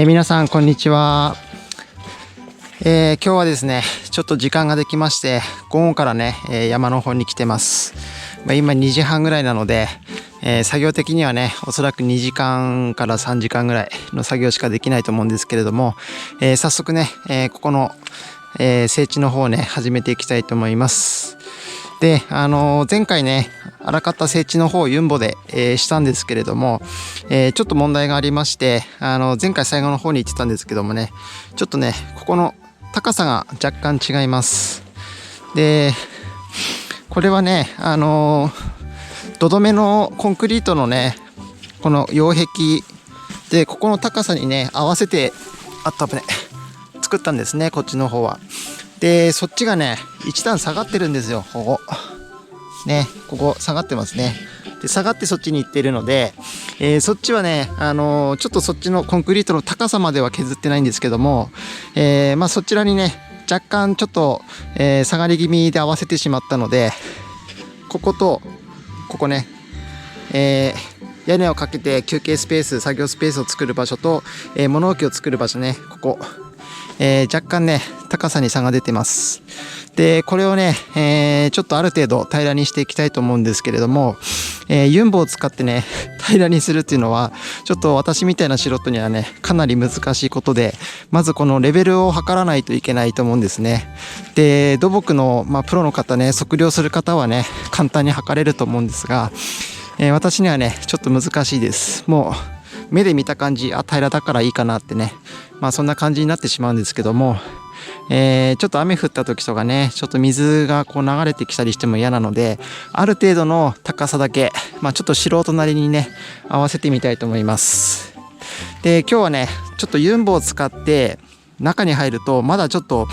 皆さんこんにちは。今日はですねちょっと時間ができまして、午後からね、山の方に来てます。今2時半ぐらいなので、作業的にはねおそらく2時間から3時間ぐらいの作業しかできないと思うんですけれども、早速ね、ここの、整地の方をね始めていきたいと思います。で、前回ねあらかった整地の方をユンボで、したんですけれども、ちょっと問題がありまして、前回最後の方に言ってたんですけどもね、ちょっとねここの高さが若干違います。でこれはね土留めのコンクリートのねこの擁壁でここの高さにね合わせて作ったんですね、こっちの方は。でそっちがね一段下がってるんですよ。ここ下がってますね。で下がってそっちに行っているので、そっちはねちょっとそっちのコンクリートの高さまでは削ってないんですけども、そちらにね若干ちょっと、下がり気味で合わせてしまったので、こことここね、屋根をかけて休憩スペース、作業スペースを作る場所と、物置を作る場所ね、ここ、若干ね高さに差が出てます。でこれをね、ちょっとある程度平らにしていきたいと思うんですけれども、ユンボを使ってね平らにするっていうのはちょっと私みたいな素人にはねかなり難しいことで、まずこのレベルを測らないといけないと思うんですね。で土木の、プロの方ね、測量する方はね簡単に測れると思うんですが、私にはねちょっと難しいです。もう目で見た感じ、平らだからいいかなってね、そんな感じになってしまうんですけども、ちょっと雨降った時とかね、ちょっと水がこう流れてきたりしても嫌なので、ある程度の高さだけ、ちょっと素人なりにね合わせてみたいと思います。で今日はねちょっとユンボを使って中に入るとまだちょっと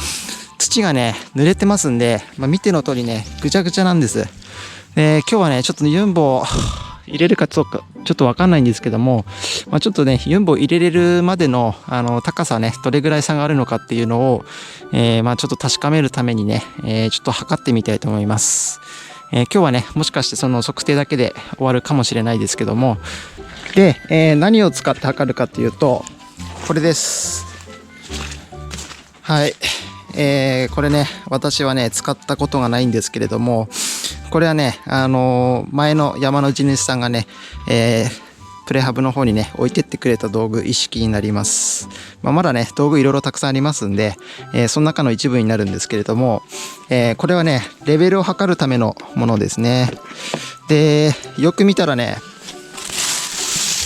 土がね濡れてますんで、見ての通りねぐちゃぐちゃなんです。今日はねちょっとユンボを入れるかちょっと分かんないんですけども、ちょっとねユンボ入れれるまでの高さねどれぐらい差があるのかっていうのを、ちょっと確かめるためにね、ちょっと測ってみたいと思います。今日はねもしかしてその測定だけで終わるかもしれないですけども、で、何を使って測るかっていうとこれです。はい、これね私はね使ったことがないんですけれども、これはね、前の山の地主さんがね、プレハブの方にね置いてってくれた道具一式になります。まだね道具いろいろたくさんありますんで、その中の一部になるんですけれども、これはねレベルを測るためのものですね。でよく見たらね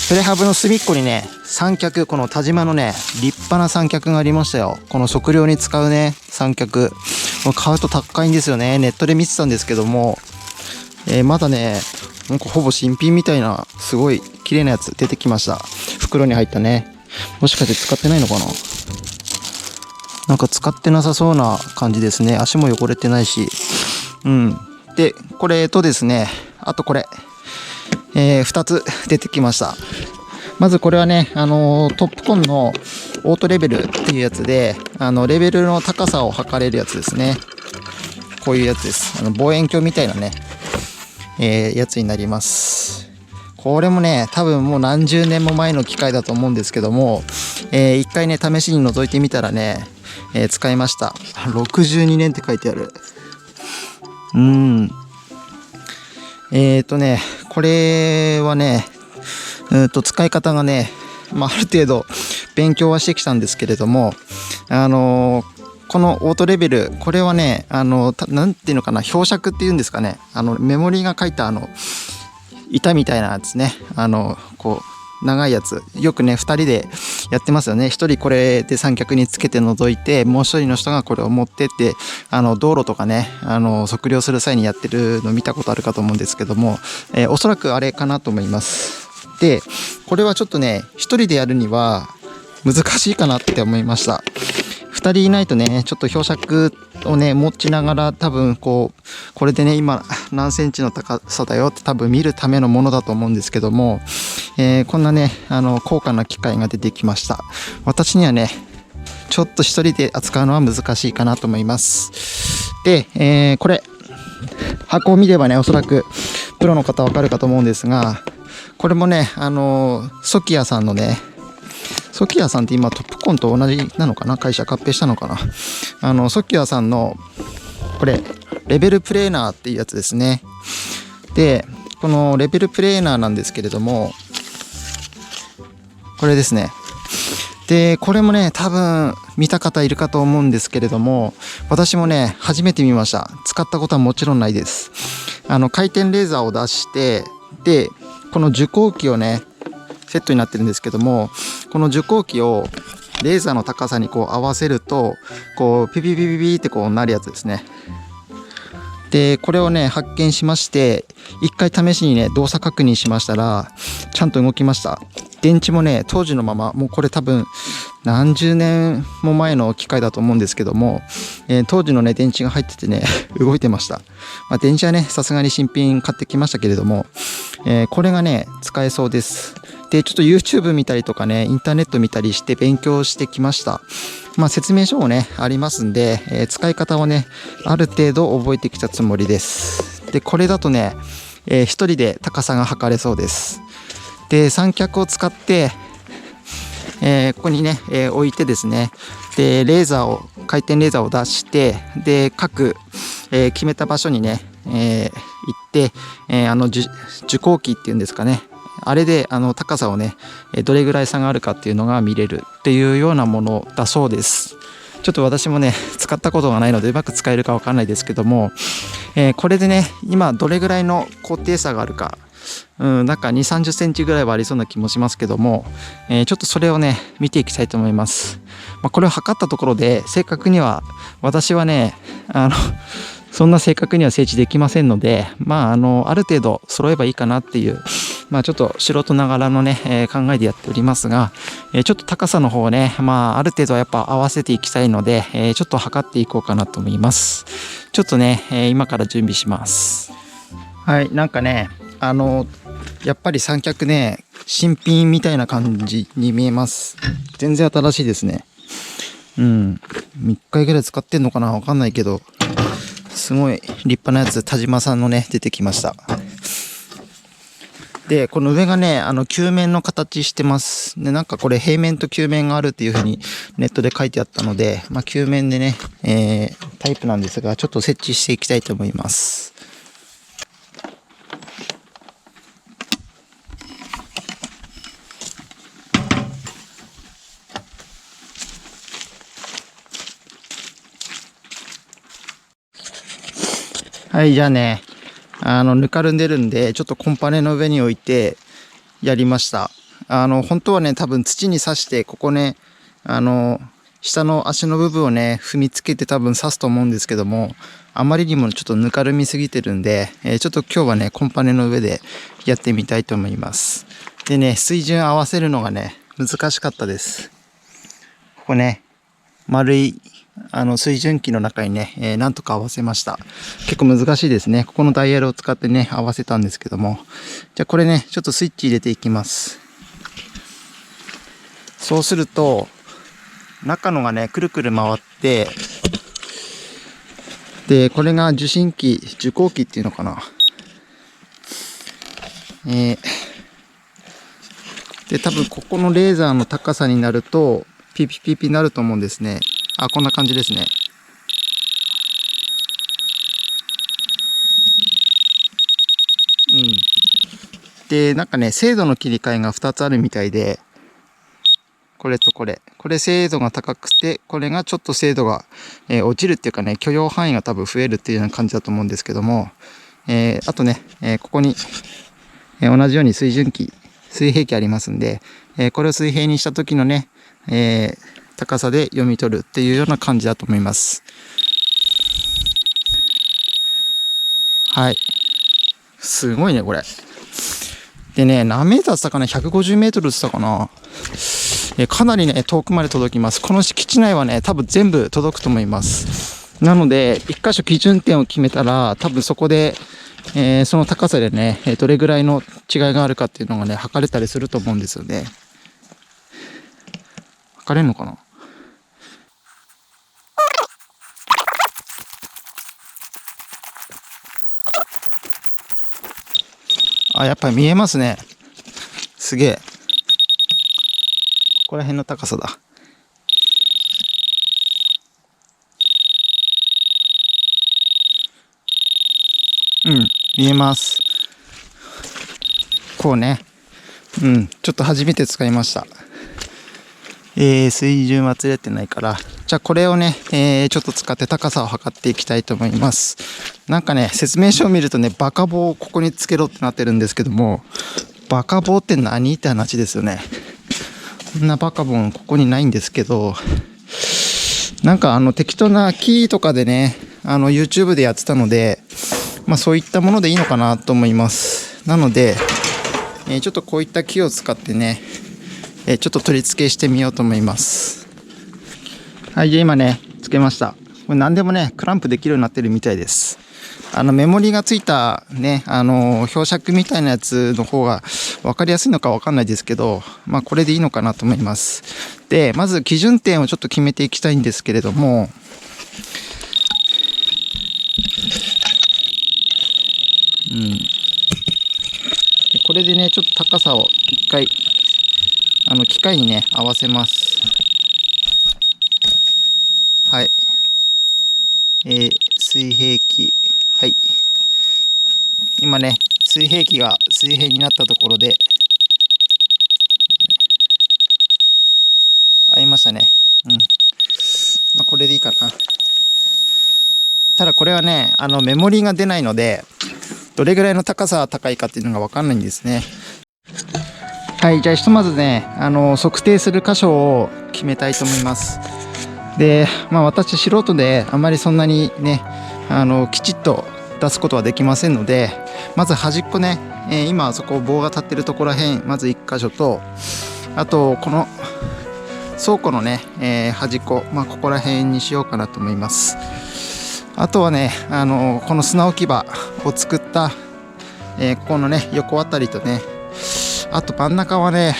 プレハブの隅っこにね三脚、この田島のね立派な三脚がありましたよ。この測量に使うね三脚、買うと高いんですよね。ネットで見てたんですけども、まだねなんかほぼ新品みたいなすごい綺麗なやつ出てきました。袋に入ったね。もしかして使ってないのかな、なんか使ってなさそうな感じですね。足も汚れてないし、でこれとですね、あとこれ、2つ出てきました。まずこれはねトップコンのオートレベルっていうやつで、レベルの高さを測れるやつですね。こういうやつです。望遠鏡みたいなね、やつになります。これもね多分もう何十年も前の機械だと思うんですけども、一回ね試しに覗いてみたらね、使いました。62年って書いてある。これはね使い方がね、ある程度勉強はしてきたんですけれども、このオートレベル、これはねなんていうのかな、標尺っていうんですかね、メモリが書いた板みたいなやつね、こう長いやつ、よくね2人でやってますよね。1人これで三脚につけて覗いて、もう1人の人がこれを持ってって道路とかね測量する際にやってるの見たことあるかと思うんですけども、おそらくあれかなと思います。でこれはちょっとね1人でやるには難しいかなって思いました。2人いないとねちょっと標尺をね持ちながら、多分これでね今何センチの高さだよって多分見るためのものだと思うんですけども、こんなね高価な機械が出てきました。私にはねちょっと1人で扱うのは難しいかなと思います。で、これ箱を見ればねおそらくプロの方わかるかと思うんですが、これもねソキアさんのねソキアさんって今トップコンと同じなのかな、会社合併したのかな。ソキアさんのこれレベルプレーナーっていうやつですね。でこのレベルプレーナーなんですけれども、これですね。でこれもね多分見た方いるかと思うんですけれども、私もね初めて見ました。使ったことはもちろんないです。回転レーザーを出して、でこの受光器をねセットになってるんですけども、この受光器をレーザーの高さにこう合わせるとこうピピピピピってこうなるやつですね。でこれをね発見しまして、一回試しにね動作確認しましたらちゃんと動きました。電池もね当時のまま、もうこれ多分何十年も前の機械だと思うんですけども、当時のね電池が入っててね動いてました。電池はねさすがに新品買ってきましたけれども、これがね使えそうです。でちょっと YouTube 見たりとかねインターネット見たりして勉強してきました。説明書もねありますんで、使い方をねある程度覚えてきたつもりです。でこれだとね、一人で高さが測れそうです。で三脚を使って、ここにね、置いてですね、で回転レーザーを出して、で各、決めた場所にね、行って、受光器っていうんですかね、あれで高さをねどれぐらい差があるかっていうのが見れるっていうようなものだそうです。ちょっと私もね使ったことがないのでうまく使えるかわかんないですけども、これでね今どれぐらいの高低差があるか、なんか2、30センチぐらいはありそうな気もしますけども、ちょっとそれをね見ていきたいと思います。これを測ったところで正確には私はねそんな正確には整地できませんので、ある程度揃えばいいかなっていう、ちょっと素人ながらのね、考えでやっておりますが、ちょっと高さの方をね、ある程度はやっぱ合わせていきたいので、ちょっと測っていこうかなと思います。ちょっとね、今から準備します。はい、なんかね、やっぱり三脚ね、新品みたいな感じに見えます。全然新しいですね。3回ぐらい使ってんのかな、わかんないけど、すごい立派なやつ、田島さんのね出てきました。でこの上がね球面の形してます。でなんかこれ平面と球面があるっていう風にネットで書いてあったので、球面でね、タイプなんですが、ちょっと設置していきたいと思います。はい、じゃあねぬかるんでるんで、ちょっとコンパネの上に置いてやりました。本当はね多分土に刺して、ここね下の足の部分をね踏みつけて多分刺すと思うんですけども、あまりにもちょっとぬかるみすぎてるんで、ちょっと今日はねコンパネの上でやってみたいと思います。でね水準合わせるのがね難しかったです。ここね丸い水準器の中にね、なんとか合わせました。結構難しいですね。ここのダイヤルを使ってね合わせたんですけども、じゃあこれねちょっとスイッチ入れていきます。そうすると中のがねくるくる回って、でこれが受信機、受光器っていうのかな、で多分ここのレーザーの高さになるとピピピピなると思うんですね。こんな感じですね。でなんかね精度の切り替えが2つあるみたいで、これとこれ精度が高くて、これがちょっと精度が、落ちるっていうかね、許容範囲が多分増えるっていうような感じだと思うんですけども、あとね、ここに、同じように水平器ありますんで、これを水平にした時のね、高さで読み取るっていうような感じだと思います。はい、すごいねこれ。でね何メーターっつったかな、150メートルっつったかな。かなりね遠くまで届きます。この敷地内はね多分全部届くと思います。なので一箇所基準点を決めたら、多分そこで、その高さでねどれぐらいの違いがあるかっていうのがね測れたりすると思うんですよね。測れるのかな。やっぱり見えますね。すげえ。こら辺の高さだ。見えます。こうね。ちょっと初めて使いました。水準はずれてないから。じゃあこれをね、ちょっと使って高さを測っていきたいと思います。なんかね、説明書を見るとね、バカ棒をここにつけろってなってるんですけども、バカ棒って何って話ですよね。こんなバカ棒ここにないんですけど、なんか適当なキーとかでね、YouTube でやってたので、そういったものでいいのかなと思います。なので、ちょっとこういった木を使ってね、ちょっと取り付けしてみようと思います。はい、じゃあ今ね、つけました。これ何でもね、クランプできるようになってるみたいです。メモリがついたね、標尺みたいなやつの方が分かりやすいのか分かんないですけど、これでいいのかなと思います。で、まず基準点をちょっと決めていきたいんですけれども、これでね、ちょっと高さを一回、機械にね、合わせます。はい。水平器。はい。今ね、水平器が水平になったところで、合いましたね。これでいいかな。ただこれはね、メモリが出ないので、どれぐらいの高さが高いかっていうのが分かんないんですね。はい、じゃあひとまずね、測定する箇所を決めたいと思います。で、私素人であまりそんなにね、きちっと出すことはできませんので、まず端っこね、今そこ棒が立ってるところらへん、まず1箇所と、あとこの倉庫のね、端っこ、ここら辺にしようかなと思います。あとはね、この砂置き場を作った、ここのね横あたりとね、あと真ん中はね、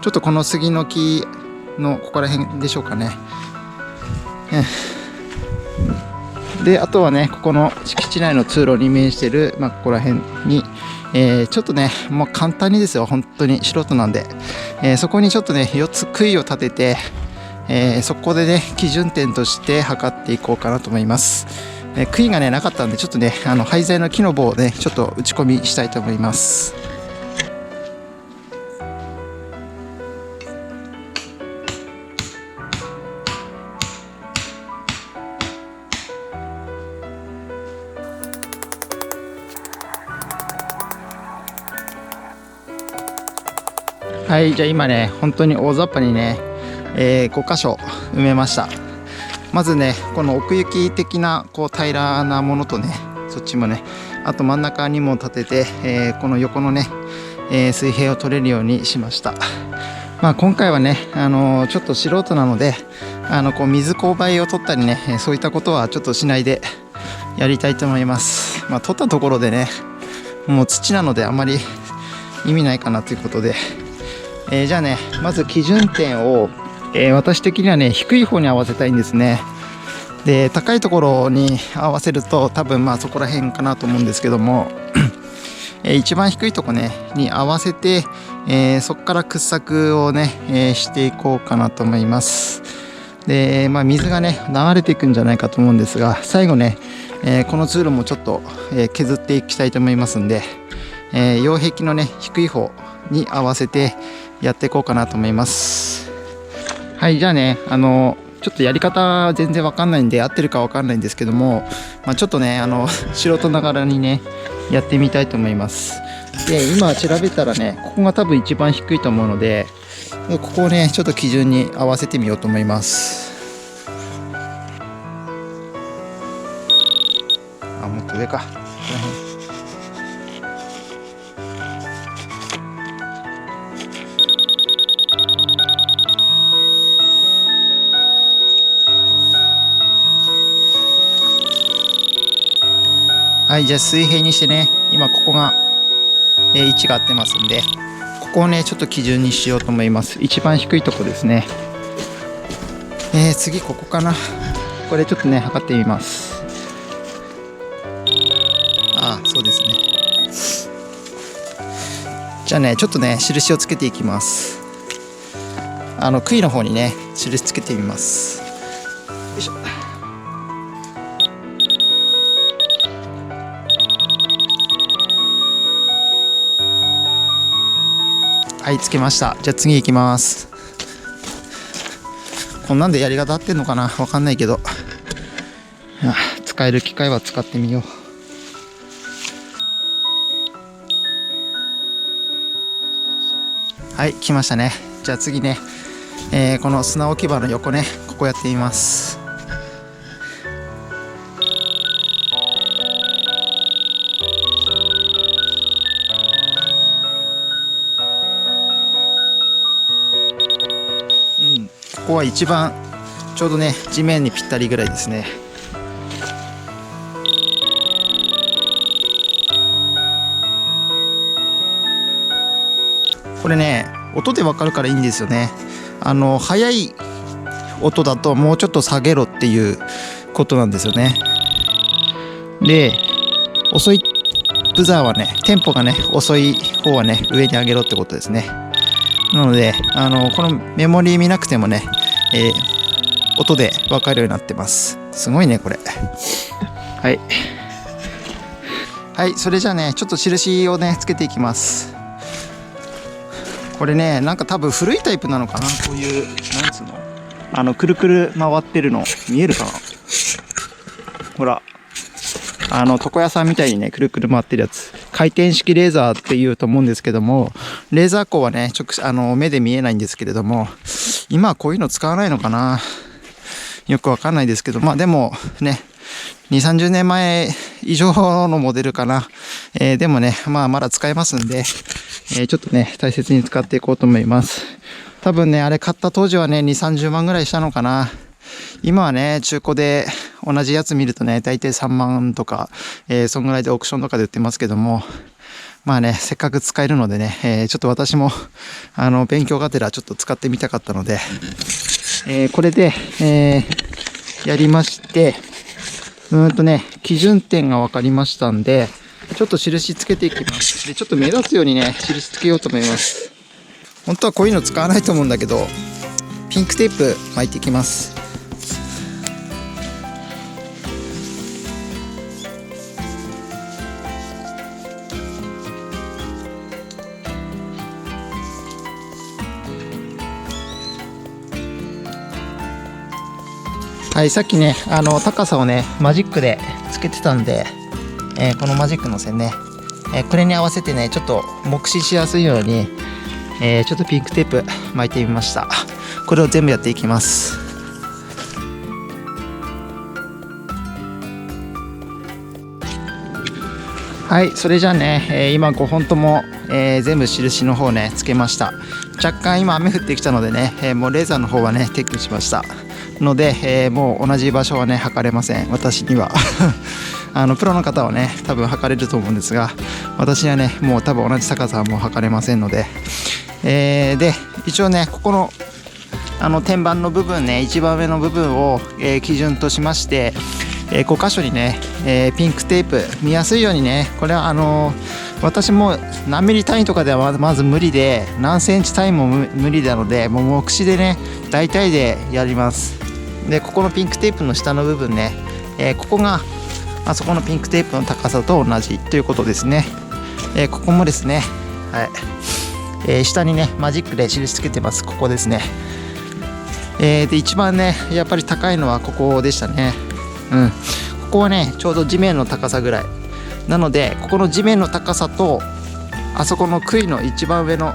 ちょっとこの杉の木のここら辺でしょうかね。で、あとはね、ここの敷地内の通路に面している、ここら辺に、ちょっとね、もう簡単にですよ、本当に素人なんで、そこにちょっとね、4つ杭を立てて、そこでね、基準点として測っていこうかなと思います。杭がね、なかったんで、ちょっとね、廃材の木の棒をね、ちょっと打ち込みしたいと思います。はい、じゃあ今ね、本当に大雑把にね、5箇所埋めました。まずね、この奥行き的なこう平らなものとね、そっちもね、あと真ん中にも立てて、この横のね、水平を取れるようにしました。今回はね、ちょっと素人なので、こう水勾配を取ったりね、そういったことはちょっとしないでやりたいと思います。取ったところでね、もう土なのであまり意味ないかなということで、じゃあね、まず基準点を、私的にはね、低い方に合わせたいんですね。で、高いところに合わせると多分そこら辺かなと思うんですけども、一番低いとこねに合わせて、そこから掘削をね、していこうかなと思います。で、水がね流れていくんじゃないかと思うんですが、最後ね、この通路もちょっと、削っていきたいと思いますんで、擁壁のね低い方に合わせてやっていこうかなと思います。はい、じゃあね、ちょっとやり方全然わかんないんで合ってるかわかんないんですけども、ちょっとね素人ながらにねやってみたいと思います。で、今調べたらね、ここが多分一番低いと思うので、ここをねちょっと基準に合わせてみようと思います。もっと上か、この辺。はい、じゃあ水平にしてね、今ここが、位置が合ってますんで、ここをねちょっと基準にしようと思います。一番低いとこですね。次ここかな。これちょっとね測ってみます。そうですね。じゃあねちょっとね印をつけていきます。杭の方にね印つけてみます。よいしょ。はい、つけました。じゃあ次行きます。こんなんでやり方合ってんのかな、わかんないけど、使える機械は使ってみよう。はい、来ましたね。じゃあ次ね、この砂置き場の横ね、ここやってみます。ここは一番ちょうどね地面にぴったりぐらいですね。これね音でわかるからいいんですよね。速い音だともうちょっと下げろっていうことなんですよね。で遅いブザーはねテンポがね遅い方はね上に上げろってことですね。なのでこのメモリー見なくてもね、音で分かるようになってます。すごいねこれ。はいはい、それじゃあねちょっと印をねつけていきます。これねなんか多分古いタイプなのかな、こういうなんつうのくるくる回ってるの見えるかな。ほら床屋さんみたいにねくるくる回ってるやつ、回転式レーザーっていうと思うんですけども、レーザー光はね目で見えないんですけれども、今はこういうの使わないのかな、よくわかんないですけど、まあでもね2、30年前以上のモデルかな、でもねまだ使えますんで、ちょっとね大切に使っていこうと思います。多分ねあれ買った当時はね2、30万ぐらいしたのかな。今はね中古で同じやつ見るとね大体3万とか、そんぐらいでオークションとかで売ってますけども、まあねせっかく使えるのでね、ちょっと私も勉強がてらちょっと使ってみたかったので、これで、やりまして、基準点が分かりましたんでちょっと印つけていきます。でちょっと目立つようにね印つけようと思います。本当はこういうの使わないと思うんだけどピンクテープ巻いていきます。はい、さっきね高さをねマジックでつけてたんで、このマジックの線ね、これに合わせてねちょっと目視しやすいように、ちょっとピンクテープ巻いてみました。これを全部やっていきます。はい、それじゃあね、今5本とも、全部印の方ねつけました。若干今雨降ってきたのでね、もうレーザーの方はね撤去しましたので、もう同じ場所はね測れません、私にはプロの方はね多分測れると思うんですが、私はねもう多分同じ高さはもう測れませんので、で一応ねここの天板の部分ね一番上の部分を、基準としまして、5箇所にね、ピンクテープ見やすいようにね、これは私も何ミリ単位とかではまず無理で、何センチ単位も無理なので、もう目視でね大体でやります。でここのピンクテープの下の部分ね、ここがあそこのピンクテープの高さと同じということですね。ここもですね、はい、下にねマジックで印つけてます。ここですね。で一番ねやっぱり高いのはここでしたね。ここはねちょうど地面の高さぐらいなので、ここの地面の高さとあそこの杭の一番上の、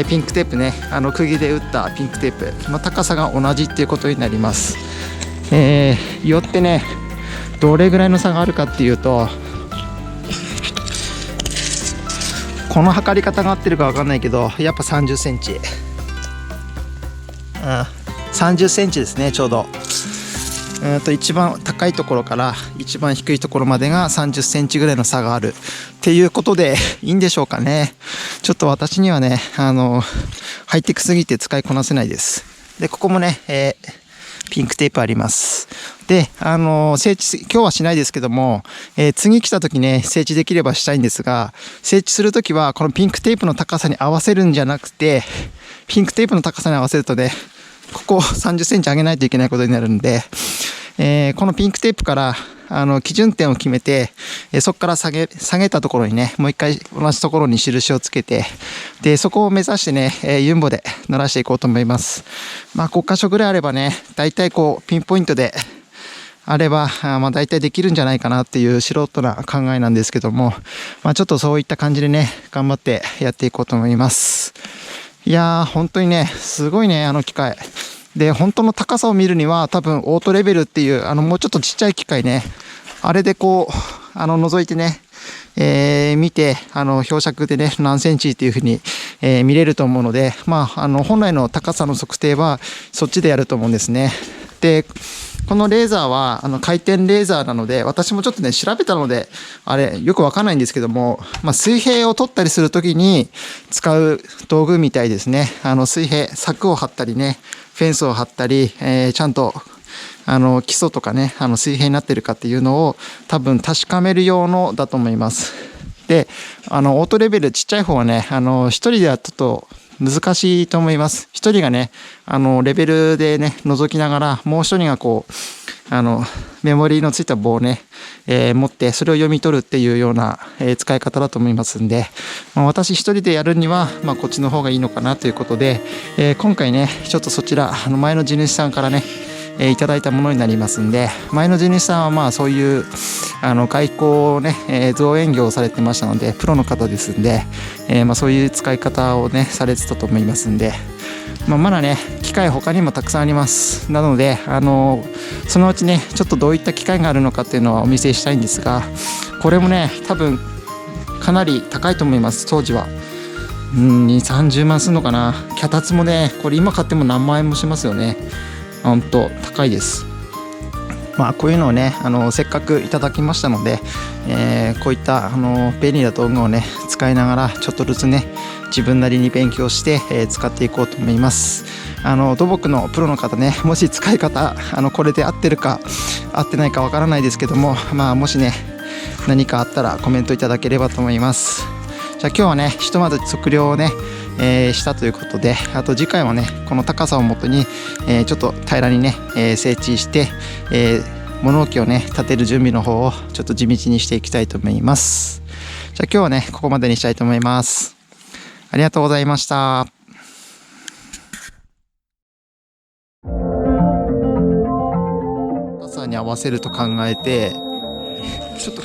ピンクテープね、釘で打ったピンクテープの高さが同じっていうことになります。よってねどれぐらいの差があるかっていうと、この測り方が合ってるか分かんないけど、やっぱ30センチ、30センチですね、ちょうど。一番高いところから一番低いところまでが30センチぐらいの差があるっていうことでいいんでしょうかね。ちょっと私にはねハイテクすぎて使いこなせないです。でここもね、ピンクテープあります。で、整地、今日はしないですけども、次来た時ね、整地できればしたいんですが、整地する時はこのピンクテープの高さに合わせるんじゃなくて、ピンクテープの高さに合わせるとね、ここ30センチ上げないといけないことになるんで、このピンクテープから基準点を決めて、そこから下げたところにね、もう一回同じところに印をつけて、で、そこを目指してね、ユンボで鳴らしていこうと思います。まあ、5箇所ぐらいあればね、大体こう、ピンポイントであれば、まあ、大体できるんじゃないかなっていう素人な考えなんですけども、まあ、ちょっとそういった感じでね、頑張ってやっていこうと思います。いやー、本当にね、すごいね、機械。で、本当の高さを見るには、多分オートレベルっていう、もうちょっとちっちゃい機械ね、あれでこう、覗いてね、見て、標尺でね、何センチっていうふうに、見れると思うので、まあ、本来の高さの測定は、そっちでやると思うんですね。で、このレーザーは回転レーザーなので、私もちょっとね、調べたので、あれ、よくわかんないんですけども、まあ、水平を取ったりするときに使う道具みたいですね。水平、柵を張ったりね、フェンスを張ったり、ちゃんと基礎とかね、水平になってるかっていうのを多分確かめる用のだと思います。で、オートレベルちっちゃい方はね、一人でやると難しいと思います。一人がね、レベルでね、覗きながら、もう一人がこう、メモリーのついた棒をね、持って、それを読み取るっていうような、使い方だと思いますんで、まあ、私一人でやるには、まあ、こっちの方がいいのかなということで、今回ね、ちょっとそちら、前の地主さんからね、いただいたものになりますんで、前の地主さんはまあそういう外交をね、造園業をされてましたので、プロの方ですんで、まあそういう使い方をね、されてたと思いますんで、まあ、まだね、機械他にもたくさんあります。なので、そのうちね、ちょっとどういった機械があるのかっていうのはお見せしたいんですが、これもね、多分かなり高いと思います、当時は。2、30万するのかな。脚立もね、これ今買っても何万円もしますよね。本当高いです。まあこういうのをね、せっかくいただきましたので、こういった便利な道具をね使いながらちょっとずつね自分なりに勉強して、使っていこうと思います。土木のプロの方ね、もし使い方これで合ってるか合ってないかわからないですけども、まあもしね何かあったらコメントいただければと思います。じゃあ今日はね、ひとまず測量をね、したということで、あと次回はね、この高さをもとに、ちょっと平らにね、整地して、物置をね、立てる準備の方をちょっと地道にしていきたいと思います。じゃあ今日はね、ここまでにしたいと思います。ありがとうございました。高さに合わせると考えて、ちょっと